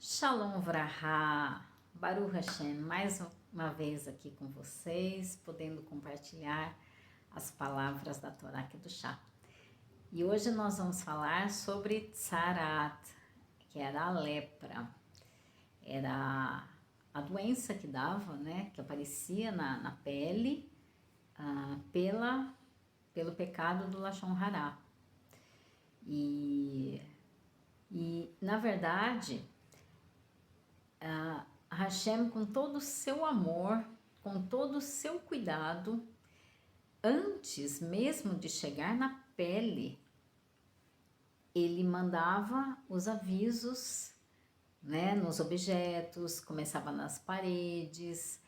Shalom Vraha, Baruch Hashem, mais uma vez aqui com vocês, podendo compartilhar as palavras da Torá Kedushá. E hoje nós vamos falar sobre Tzarat, que era a lepra. Era a doença que dava, né, que aparecia na pele pelo pecado do Lashon Hará. E na verdade, Hashem, com todo o seu amor, com todo o seu cuidado, antes mesmo de chegar na pele, ele mandava os avisos, né, nos objetos, começava nas paredes,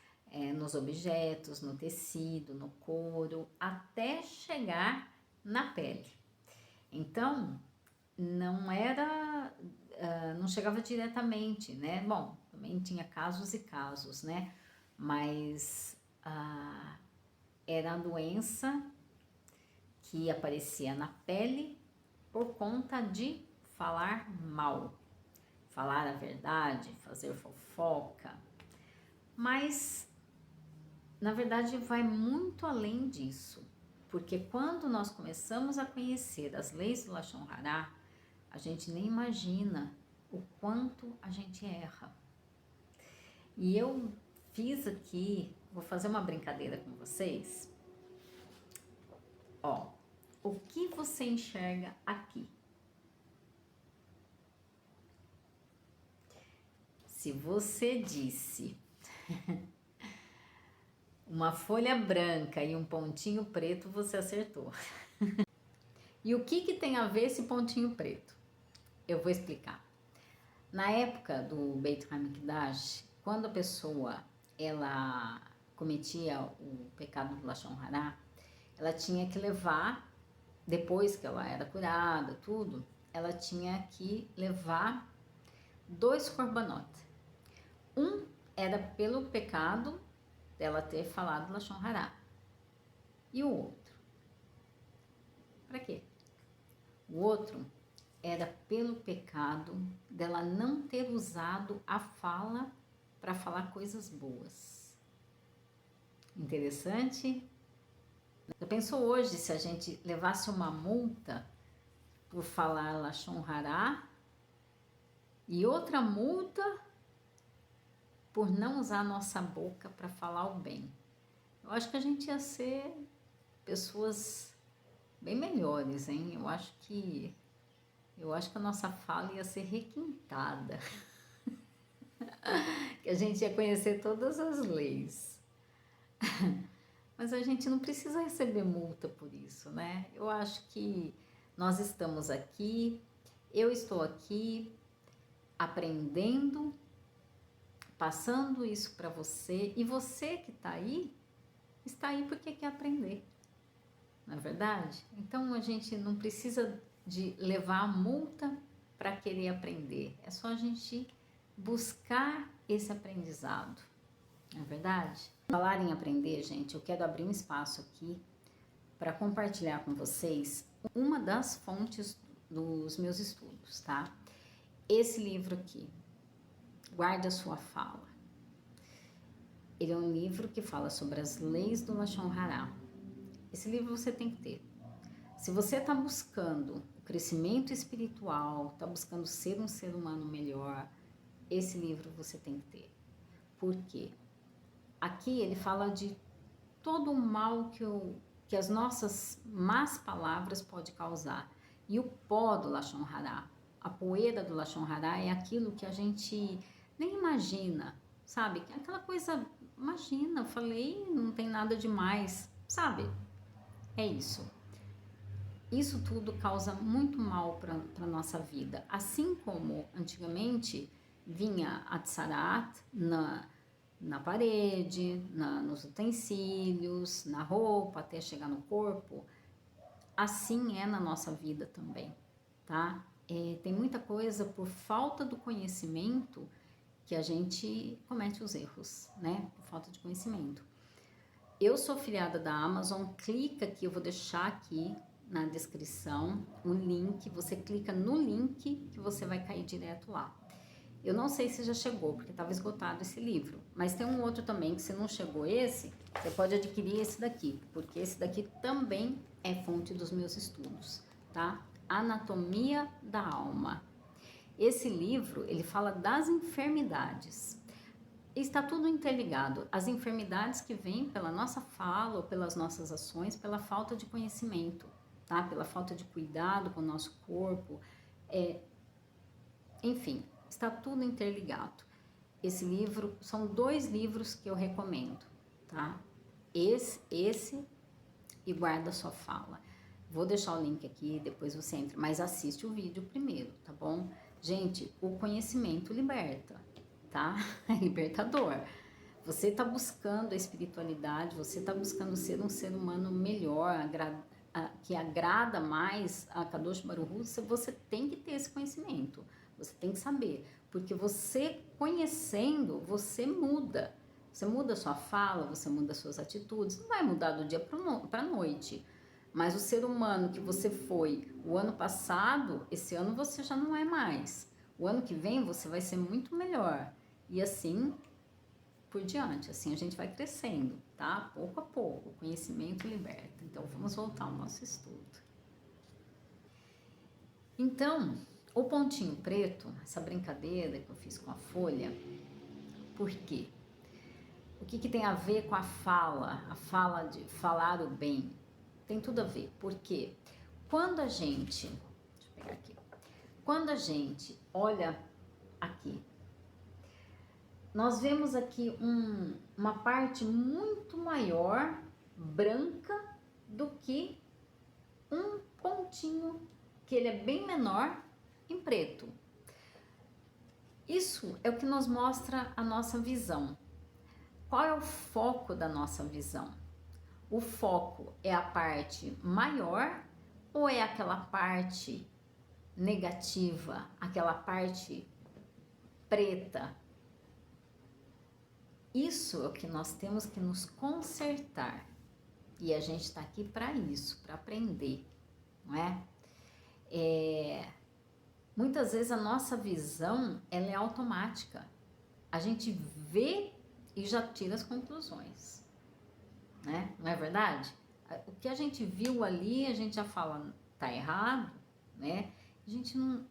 nos objetos, no tecido, no couro, até chegar na pele. Então, não chegava diretamente, né? Bom, também tinha casos e casos, né? Mas era a doença que aparecia na pele por conta de falar mal, falar a verdade, fazer fofoca. Mas, na verdade, vai muito além disso, porque quando nós começamos a conhecer as leis do Lashon Hará, a gente nem imagina o quanto a gente erra. E eu fiz aqui, vou fazer uma brincadeira com vocês. Ó, o que você enxerga aqui? Se você disse uma folha branca e um pontinho preto, você acertou. E o que tem a ver esse pontinho preto? Eu vou explicar. Na época do Beit HaMikdash, quando a pessoa ela cometia o pecado do Lashon Hará, ela tinha que levar, depois que ela era curada, tudo, ela tinha que levar 2 korbanot. Um era pelo pecado dela ter falado Lashon Hará. E o outro? Para quê? O outro era pelo pecado dela não ter usado a fala para falar coisas boas. Interessante? Já pensou hoje se a gente levasse uma multa por falar Lashon Hará e outra multa por não usar a nossa boca para falar o bem? Eu acho que a gente ia ser pessoas bem melhores, hein? Eu acho que a nossa fala ia ser requintada, que a gente ia conhecer todas as leis. Mas a gente não precisa receber multa por isso, né? Eu acho que nós estamos aqui, eu estou aqui aprendendo, passando isso para você, e você que está aí porque quer aprender, não é verdade? Então a gente não precisa de levar a multa para querer aprender, é só a gente buscar esse aprendizado, não é verdade? Falar em aprender, gente, eu quero abrir um espaço aqui para compartilhar com vocês uma das fontes dos meus estudos, tá? Esse livro aqui, Guarde a Sua Fala. Ele é um livro que fala sobre as leis do Lashon Hará. Esse livro você tem que ter. Se você está buscando o crescimento espiritual, está buscando ser um ser humano melhor, esse livro você tem que ter. Por quê? Aqui ele fala de todo o mal que as nossas más palavras podem causar. E o pó do Lashon Hará, a poeira do Lashon Hará é aquilo que a gente nem imagina, sabe? Aquela coisa, imagina, eu falei, não tem nada demais, sabe? É isso. Isso tudo causa muito mal para a nossa vida. Assim como antigamente vinha a Tzarat na parede, nos utensílios, na roupa, até chegar no corpo, assim é na nossa vida também, tá? Tem muita coisa por falta do conhecimento que a gente comete os erros, né? Por falta de conhecimento. Eu sou afiliada da Amazon, clica aqui, eu vou deixar aqui na descrição o link, você clica no link que você vai cair direto lá. Eu não sei se já chegou, porque estava esgotado esse livro, mas tem um outro também que se não chegou esse, você pode adquirir esse daqui, porque esse daqui também é fonte dos meus estudos, tá? Anatomia da Alma. Esse livro, ele fala das enfermidades. Está tudo interligado. As enfermidades que vêm pela nossa fala ou pelas nossas ações, pela falta de conhecimento, tá? Pela falta de cuidado com o nosso corpo, enfim, está tudo interligado. Esse livro, são 2 livros que eu recomendo, tá? Esse e Guarda Sua Fala. Vou deixar o link aqui, depois você entra, mas assiste o vídeo primeiro, tá bom? Gente, o conhecimento liberta, tá? É libertador. Você está buscando a espiritualidade, você está buscando ser um ser humano melhor, que agrada mais a Kadosh Baruch Hu, você tem que ter esse conhecimento, você tem que saber, porque você conhecendo, você muda. Você muda a sua fala, você muda as suas atitudes, não vai mudar do dia para a noite. Mas o ser humano que você foi o ano passado, esse ano você já não é mais. O ano que vem você vai ser muito melhor. E assim por diante, assim a gente vai crescendo, tá? Pouco a pouco, o conhecimento liberta. Então vamos voltar ao nosso estudo. Então, o pontinho preto, essa brincadeira que eu fiz com a folha, por quê? O que tem a ver com a fala de falar o bem? Tem tudo a ver, porque quando a gente, deixa eu pegar aqui, quando a gente olha aqui, nós vemos aqui uma parte muito maior, branca, do que um pontinho, que ele é bem menor, em preto. Isso é o que nos mostra a nossa visão. Qual é o foco da nossa visão? O foco é a parte maior ou é aquela parte negativa, aquela parte preta? Isso é o que nós temos que nos consertar. E a gente está aqui para isso, para aprender, não é? Muitas vezes a nossa visão, ela é automática. A gente vê e já tira as conclusões, né? Não é verdade? O que a gente viu ali, a gente já fala, tá errado, né? A gente não...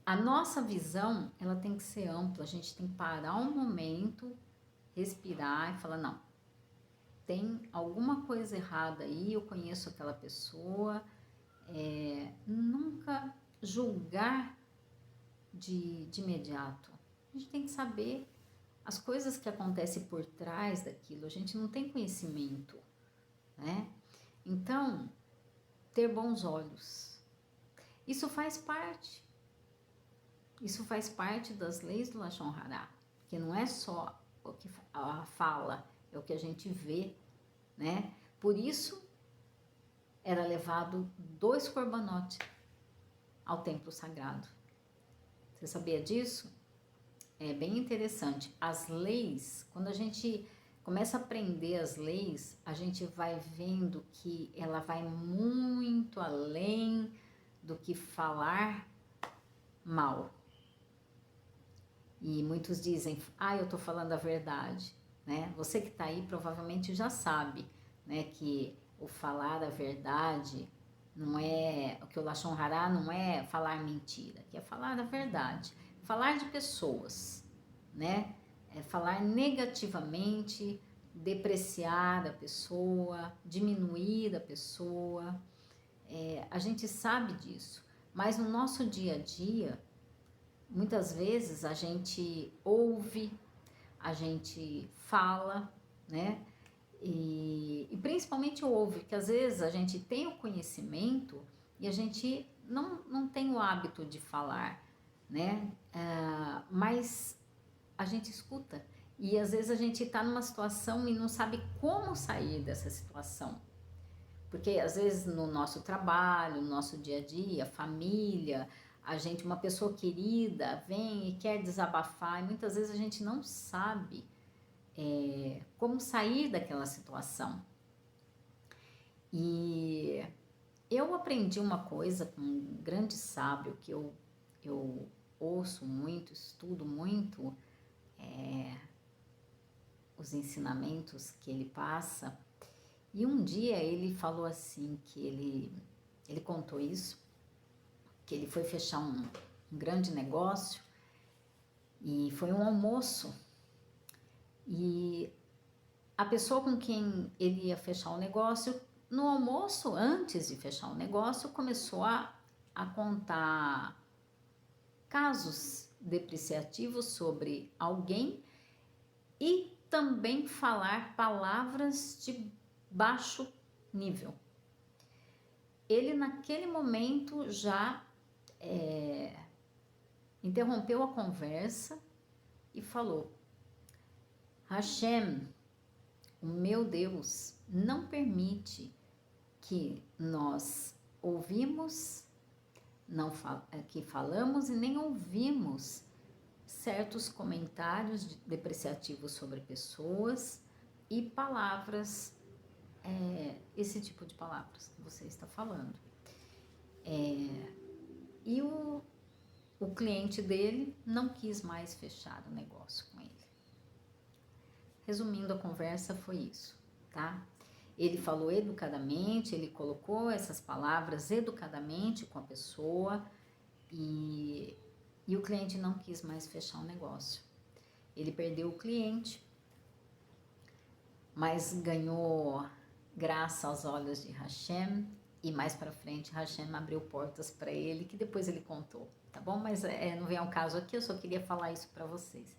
A nossa visão, ela tem que ser ampla, a gente tem que parar um momento, respirar e falar, não, tem alguma coisa errada aí, eu conheço aquela pessoa, nunca julgar de imediato. A gente tem que saber as coisas que acontecem por trás daquilo, a gente não tem conhecimento, né? Então, ter bons olhos, isso faz parte das leis do Lashon Hara, que não é só o que a fala, é o que a gente vê, né? Por isso, era levado 2 corbanotes ao templo sagrado. Você sabia disso? É bem interessante. As leis, quando a gente começa a aprender as leis, a gente vai vendo que ela vai muito além do que falar mal. E muitos dizem, eu tô falando a verdade, né? Você que tá aí provavelmente já sabe, né, que o falar a verdade não é, o que o Lashon Hara não é falar mentira, que é falar a verdade. Falar de pessoas, né? É falar negativamente, depreciar a pessoa, diminuir a pessoa. A gente sabe disso, mas no nosso dia a dia, muitas vezes a gente ouve, a gente fala, né? E principalmente ouve, que às vezes a gente tem o conhecimento e a gente não tem o hábito de falar, né? Mas a gente escuta e às vezes a gente está numa situação e não sabe como sair dessa situação. Porque às vezes no nosso trabalho, no nosso dia a dia, família, a gente, uma pessoa querida vem e quer desabafar e muitas vezes a gente não sabe como sair daquela situação. E eu aprendi uma coisa com um grande sábio que eu ouço muito, estudo muito os ensinamentos que ele passa. E um dia ele falou assim, que ele contou isso, que ele foi fechar um grande negócio e foi um almoço. E a pessoa com quem ele ia fechar o negócio, no almoço, antes de fechar o negócio, começou a contar casos depreciativos sobre alguém e também falar palavras de baixo nível. Ele, naquele momento, já interrompeu a conversa e falou: Hashem, o meu Deus, não permite que nós ouvimos, que falamos e nem ouvimos certos comentários depreciativos sobre pessoas e palavras, esse tipo de palavras que você está falando. E o cliente dele não quis mais fechar o negócio com ele. Resumindo a conversa, foi isso, tá? Ele falou educadamente, ele colocou essas palavras educadamente com a pessoa e o cliente não quis mais fechar o negócio. Ele perdeu o cliente, mas ganhou graça aos olhos de Hashem, e mais para frente Hashem abriu portas para ele, que depois ele contou, tá bom? Mas não vem ao caso aqui, eu só queria falar isso para vocês.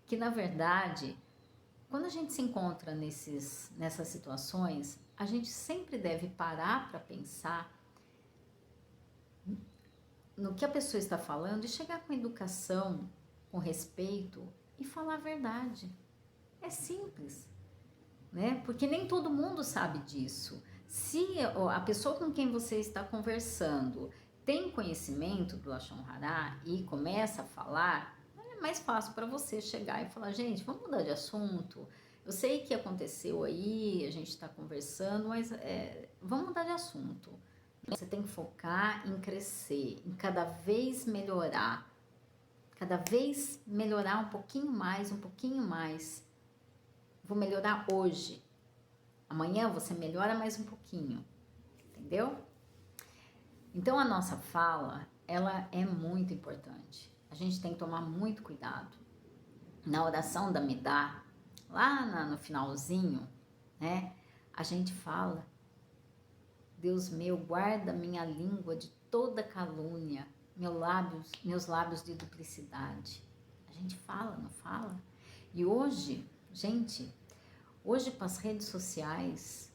Que na verdade, quando a gente se encontra nessas situações, a gente sempre deve parar para pensar no que a pessoa está falando e chegar com educação, com respeito e falar a verdade. É simples, né? Porque nem todo mundo sabe disso. Se a pessoa com quem você está conversando tem conhecimento do Lashon Hará e começa a falar, é mais fácil para você chegar e falar: gente, vamos mudar de assunto. Eu sei que aconteceu aí, a gente está conversando, mas vamos mudar de assunto. Você tem que focar em crescer, em cada vez melhorar um pouquinho mais, um pouquinho mais. Vou melhorar hoje. Amanhã você melhora mais um pouquinho, entendeu? Então a nossa fala, ela é muito importante. A gente tem que tomar muito cuidado. Na oração da Midá, lá no finalzinho, né? A gente fala: Deus meu, guarda minha língua de toda calúnia, meus lábios de duplicidade. A gente fala, não fala? E hoje, gente, hoje com as redes sociais,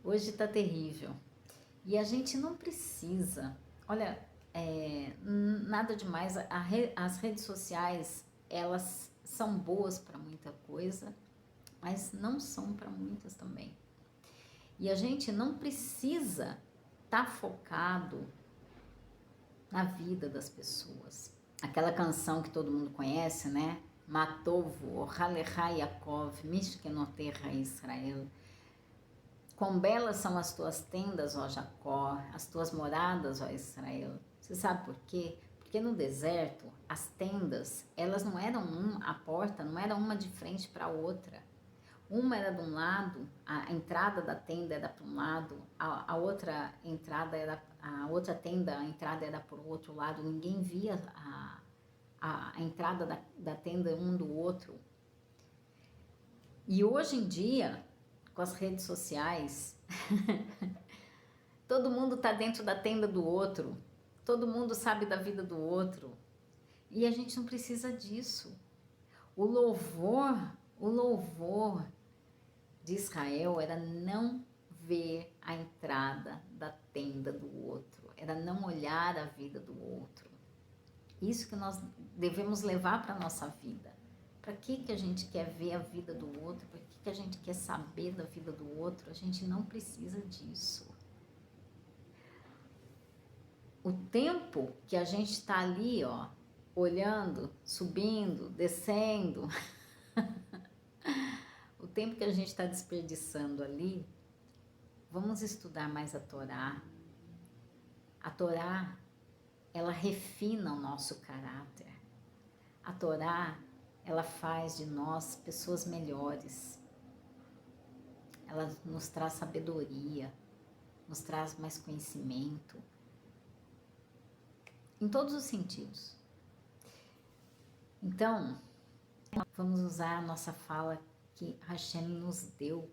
hoje tá terrível. E a gente não precisa, olha, nada demais, as redes sociais, elas são boas para muita coisa, mas não são para muitas também. E a gente não precisa estar focado na vida das pessoas. Aquela canção que todo mundo conhece, né? Matovo, Halecha Yaakov, Mishkenoterra Israel. Quão belas são as tuas tendas, ó Jacó, as tuas moradas, ó Israel. Você sabe por quê? Porque no deserto, as tendas, elas não eram a porta não era uma de frente para a outra. Uma era de um lado, a entrada da tenda era para um lado, a outra entrada era, a outra tenda, a entrada era para o outro lado. Ninguém via a entrada da tenda um do outro. E hoje em dia, com as redes sociais, todo mundo está dentro da tenda do outro, todo mundo sabe da vida do outro, e a gente não precisa disso. O louvor de Israel era não ver a entrada da tenda do outro, era não olhar a vida do outro. Isso que nós devemos levar para a nossa vida. Para que a gente quer ver a vida do outro? Para que a gente quer saber da vida do outro? A gente não precisa disso. O tempo que a gente está ali, ó, olhando, subindo, descendo, o tempo que a gente está desperdiçando ali, vamos estudar mais a Torá. A Torá ela refina o nosso caráter. A Torá, ela faz de nós pessoas melhores. Ela nos traz sabedoria, nos traz mais conhecimento, em todos os sentidos. Então, vamos usar a nossa fala que Hashem nos deu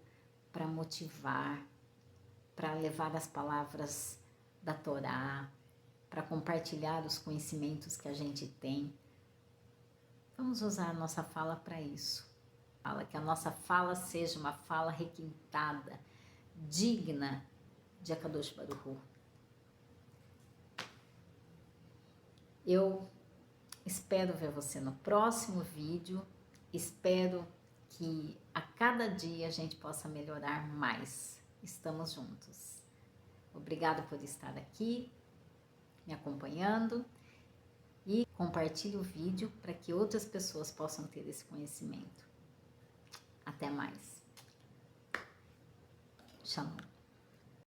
para motivar, para levar as palavras da Torá, para compartilhar os conhecimentos que a gente tem. Vamos usar a nossa fala para isso. Que a nossa fala seja uma fala requintada, digna de Akadosh Baruch Hu. Eu espero ver você no próximo vídeo. Espero que a cada dia a gente possa melhorar mais. Estamos juntos. Obrigado por estar aqui, me acompanhando. E compartilhe o vídeo para que outras pessoas possam ter esse conhecimento. Até mais. Shalom.